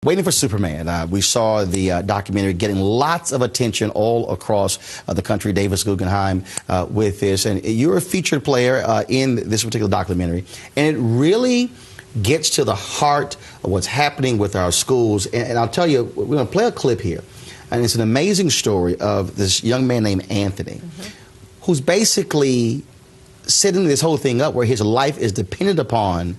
Waiting for Superman. We saw the documentary getting lots of attention all across the country. Davis Guggenheim with this. And you're a featured player in this particular documentary. And it really gets to the heart of what's happening with our schools. And I'll tell you, we're going to play a clip here. And it's an amazing story of this young man named Anthony, who's basically setting this whole thing up where his life is dependent upon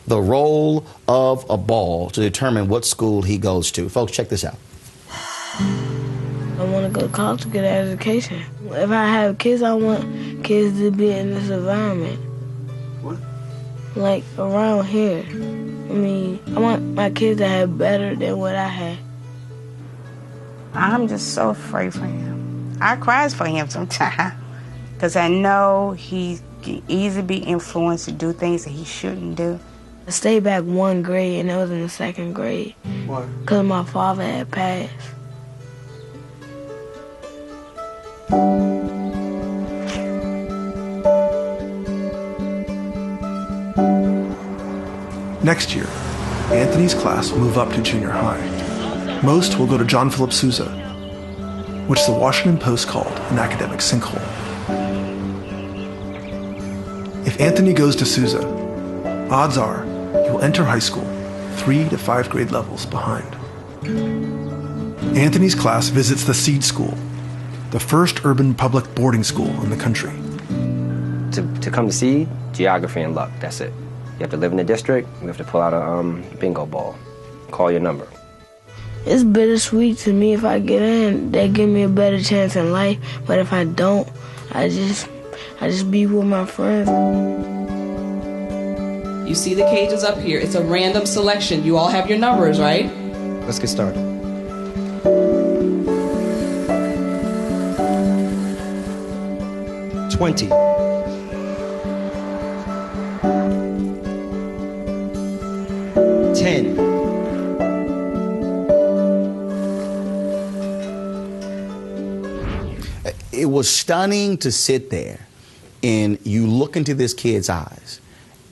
the role of a ball to determine what school he goes to. Folks, check this out. I want to go to college to get an education. If I have kids, I want kids to be in this environment. What? Like around here. I mean, I want my kids to have better than what I had. I'm just so afraid for him. I cry for him sometimes because I know he can easily be influenced to do things that he shouldn't do. I stayed back one grade, and it was in the second grade. Why? Because my father had passed. Next year, Anthony's class will move up to junior high. Most will go to John Philip Sousa, which the Washington Post called an academic sinkhole. If Anthony goes to Sousa, odds are he will enter high school 3 to 5 grade levels behind. Anthony's class visits the Seed School, the first urban public boarding school in the country. To come to Seed, geography and luck, that's it. You have to live in the district, you have to pull out a bingo ball, call your number. It's bittersweet to me. If I get in, they give me a better chance in life. But if I don't, I just be with my friends. You see the cages up here. It's a random selection. You all have your numbers, right? Let's get started. $20. $10. It was stunning to sit there and you look into this kid's eyes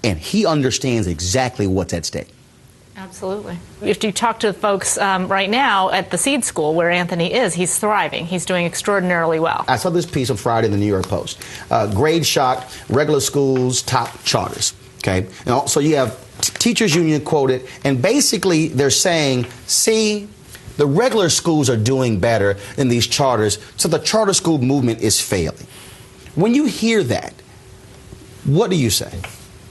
and he understands exactly what's at stake. Absolutely. If you talk to folks right now at the Seed School where Anthony is, he's thriving. He's doing extraordinarily well. I saw this piece on Friday in the New York Post. Grade shock, regular schools, top charters. Okay, and also you have teachers union quoted, and basically they're saying, see, the regular schools are doing better than these charters, so the charter school movement is failing. When you hear that, what do you say?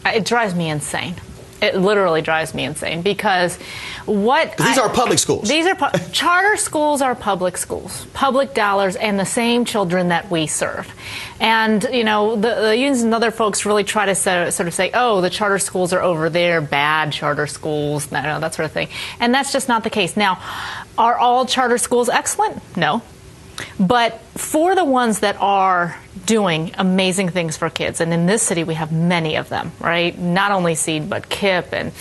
It drives me insane. It literally drives me insane because these are public schools. These are charter schools are public schools, public dollars, and the same children that we serve. And you know, the unions and other folks really try to sort of say, oh, the charter schools are over there, bad charter schools, that sort of thing. And that's just not the case. Now, are all charter schools excellent? No. But for the ones that are doing amazing things for kids, and in this city we have many of them, right? Not only Seed, but KIPP and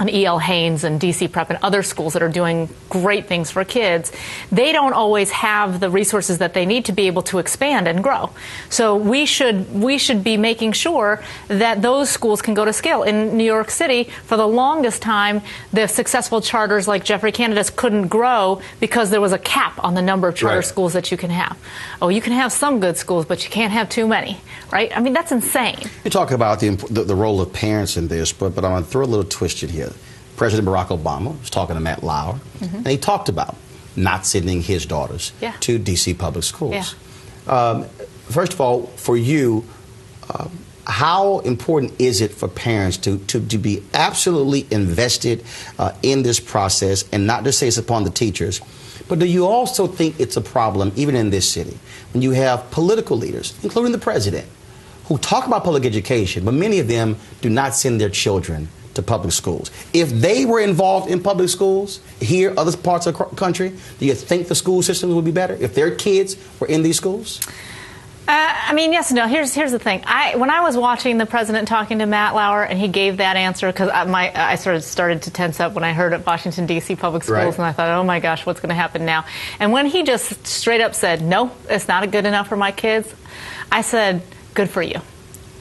E.L. Haynes and DC Prep and other schools that are doing great things for kids, they don't always have the resources that they need to be able to expand and grow. So we should be making sure that those schools can go to scale. In New York City, for the longest time, the successful charters like Jeffrey Canada's couldn't grow because there was a cap on the number of charter schools that you can have. Oh, you can have some good schools, but you can't have too many, right? I mean, that's insane. You talk about the role of parents in this, but I'm going to throw a little twist in here. President Barack Obama was talking to Matt Lauer, and he talked about not sending his daughters to D.C. public schools. First of all, for you, how important is it for parents to be absolutely invested in this process and not just say it's upon the teachers? But do you also think it's a problem, even in this city, when you have political leaders, including the president, who talk about public education, but many of them do not send their children to public schools? If they were involved in public schools here, other parts of the country, do you think the school systems would be better if their kids were in these schools? I mean, yes and no. Here's the thing. When I was watching the president talking to Matt Lauer and he gave that answer, because I sort of started to tense up when I heard at Washington, D.C. public schools, and I thought, oh my gosh, what's going to happen now? And when he just straight up said, no, it's not good enough for my kids, I said, good for you.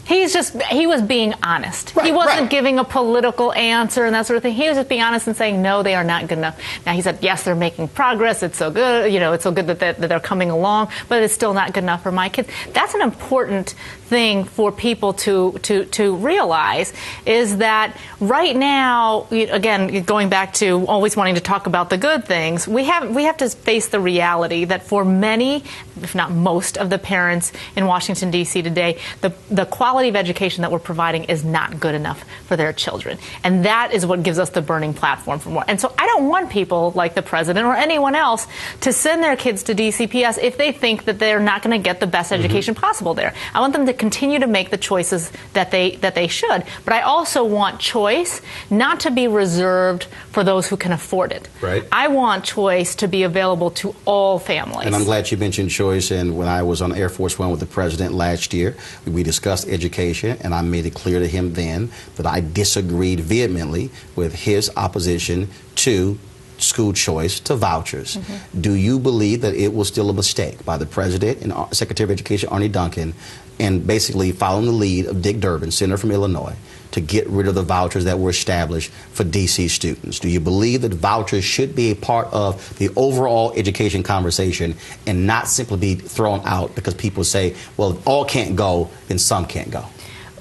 He was being honest. He wasn't giving a political answer and that sort of thing. He was just being honest and saying, no, they are not good enough. Now, he said, yes, they're making progress. It's so good. You know, it's so good that they're coming along, but it's still not good enough for my kids. That's an important thing for people to realize, is that right now, again, going back to always wanting to talk about the good things, we have to face the reality that for many, if not most, of the parents in Washington, D.C. today, the quality of education that we're providing is not good enough for their children. And that is what gives us the burning platform for more. And so I don't want people like the president or anyone else to send their kids to DCPS if they think that they're not going to get the best education possible there. I want them to continue to make the choices that they should. But I also want choice not to be reserved for those who can afford it. Right. I want choice to be available to all families. And I'm glad you mentioned choice. And when I was on Air Force One with the president last year, we discussed education, and I made it clear to him then that I disagreed vehemently with his opposition to school choice, to vouchers. Do you believe that it was still a mistake by the president and Secretary of Education Arne Duncan, and basically following the lead of Dick Durbin, senator from Illinois, to get rid of the vouchers that were established for D.C. students? Do you believe that vouchers should be a part of the overall education conversation and not simply be thrown out because people say, well, if all can't go, then some can't go?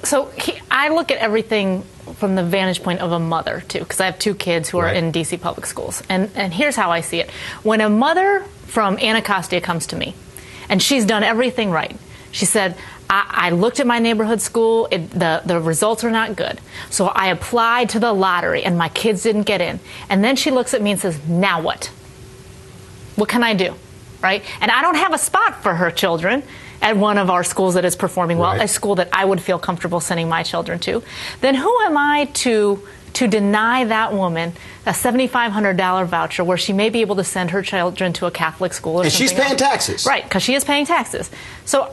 So I look at everything from the vantage point of a mother, too, because I have two kids who are in D.C. public schools. And here's how I see it. When a mother from Anacostia comes to me, and she's done everything right, she said, I looked at my neighborhood school, the results are not good. So I applied to the lottery, and my kids didn't get in. And then she looks at me and says, now what? What can I do? Right? And I don't have a spot for her children at one of our schools that is performing well, a school that I would feel comfortable sending my children to. Then who am I to deny that woman a $7,500 voucher where she may be able to send her children to a Catholic school or and something she's paying else. taxes. Right, because she is paying taxes. So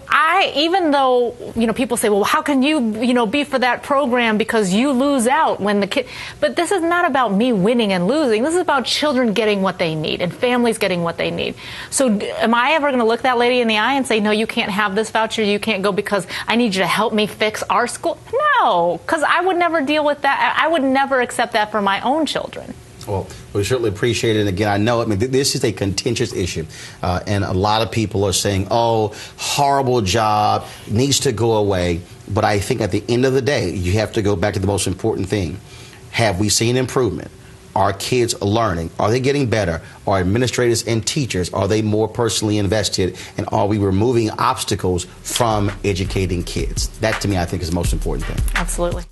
even though, people say, well, how can you, be for that program because you lose out when the kid, but this is not about me winning and losing. This is about children getting what they need and families getting what they need. So am I ever going to look that lady in the eye and say, no, you can't have this voucher, you can't go because I need you to help me fix our school? No, because I would never deal with that. I would never accept that for my own children. Well, we certainly appreciate it. And again, I know, this is a contentious issue. And a lot of people are saying, oh, horrible job, needs to go away. But I think at the end of the day, you have to go back to the most important thing. Have we seen improvement? Are kids learning? Are they getting better? Are administrators and teachers, are they more personally invested? And are we removing obstacles from educating kids? That, to me, I think is the most important thing. Absolutely.